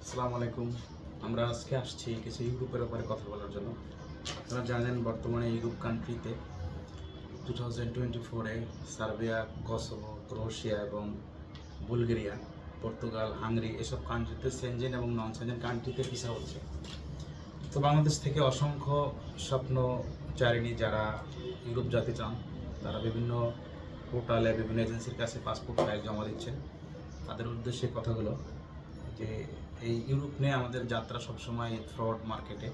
আসসালামু আলাইকুম। আমরা আজকে আসছি কিছু ইউরোপের ব্যাপারে কথা বলার জন্য। আপনারা জানেন বর্তমানে ইউরোপ কান্ট্রিতে 2024-এ সার্বিয়া, কসোভো, ক্রোয়েশিয়া এবং বুলগেরিয়া, পর্তুগাল, হাঙ্গেরি এসব কান্ট্রিতে সেনজেন এবং নন সেনজেন কান্ট্রিতে ভিসা হচ্ছে। তো বাংলাদেশ থেকে অসংখ্য স্বপ্নচারিণী যারা ইউরোপ যেতে চান তারা বিভিন্ন পোর্টালে বিভিন্ন এজেন্সির কাছে পাসপোর্ট ফাইল জমা দিচ্ছেন। তাদের উদ্দেশ্যে কথাগুলো যে এই ইউরোপ নিয়ে আমাদের যাত্রা সবসময় ফ্রড মার্কেটে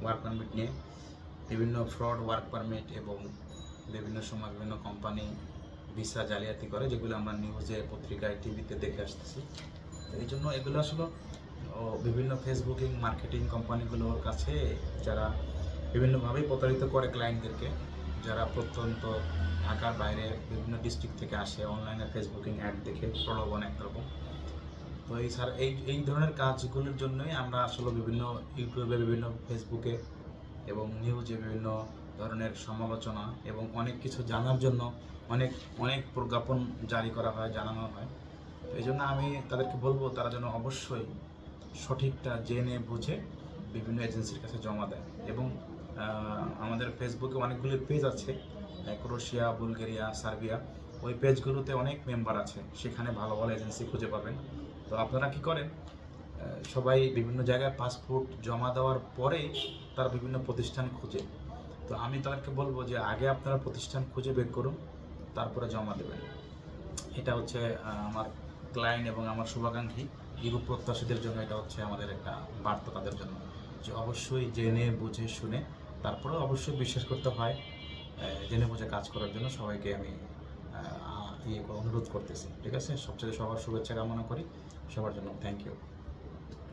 ওয়ার্ক পারমিট নিয়ে বিভিন্ন ফ্রড ওয়ার্ক পারমিট এবং বিভিন্ন সময় বিভিন্ন কোম্পানি ভিসা জালিয়াতি করে, যেগুলো আমরা নিউজে, পত্রিকায়, টিভিতে দেখে আসতেছি। তো এই জন্য এগুলো আসলে বিভিন্ন ফেসবুকিং মার্কেটিং কোম্পানিগুলোর কাছে যারা বিভিন্নভাবেই প্রতারিত করে ক্লায়েন্টদেরকে, যারা প্রত্যন্ত ঢাকার বাইরে বিভিন্ন ডিস্ট্রিক্ট থেকে আসে, অনলাইনে ফেসবুকিং অ্যাড দেখে প্রলোভন একরকম। তো এই ধরনের কাজগুলোর জন্যই আমরা আসলে বিভিন্ন ইউটিউবে, বিভিন্ন ফেসবুকে এবং নিউজে বিভিন্ন ধরনের সমালোচনা এবং অনেক কিছু জানার জন্য অনেক অনেক প্রজ্ঞাপন জারি করা হয়, জানানো হয়। তো এই জন্য আমি তাদেরকে বলবো তারা যেন অবশ্যই সঠিকটা জেনে বুঝে বিভিন্ন এজেন্সির কাছে জমা দেয়। এবং আমাদের ফেসবুকে অনেকগুলি পেজ আছে, ক্রোয়েশিয়া, বুলগেরিয়া, সার্বিয়া, ওই পেজগুলোতে অনেক মেম্বার আছে, সেখানে ভালো ভালো এজেন্সি খুঁজে পাবেন। তো আপনারা কি করেন, সবাই বিভিন্ন জায়গায় পাসপোর্ট জমা দেওয়ার পরেই তারা বিভিন্ন প্রতিষ্ঠান খুঁজে। তো আমি তাদেরকে বলবো যে আগে আপনারা প্রতিষ্ঠান খুঁজে বের করুন, তারপরে জমা দেবেন। এটা হচ্ছে আমার ক্লায়েন্ট এবং আমার শুভাকাঙ্ক্ষী ইউরোপ প্রত্যাশীদের জন্য এটা হচ্ছে আমাদের একটা বার্তা তাদের জন্য, যে অবশ্যই জেনে বুঝে শুনে তারপরে অবশ্যই বিশ্বাস করতে হয়। জেনে বুঝে কাজ করার জন্য সবাইকে আমি অনুরোধ করতেছি। ঠিক আছে, সবচেয়ে সবার শুভেচ্ছা কামনা করি সবার জন্য। Thank you.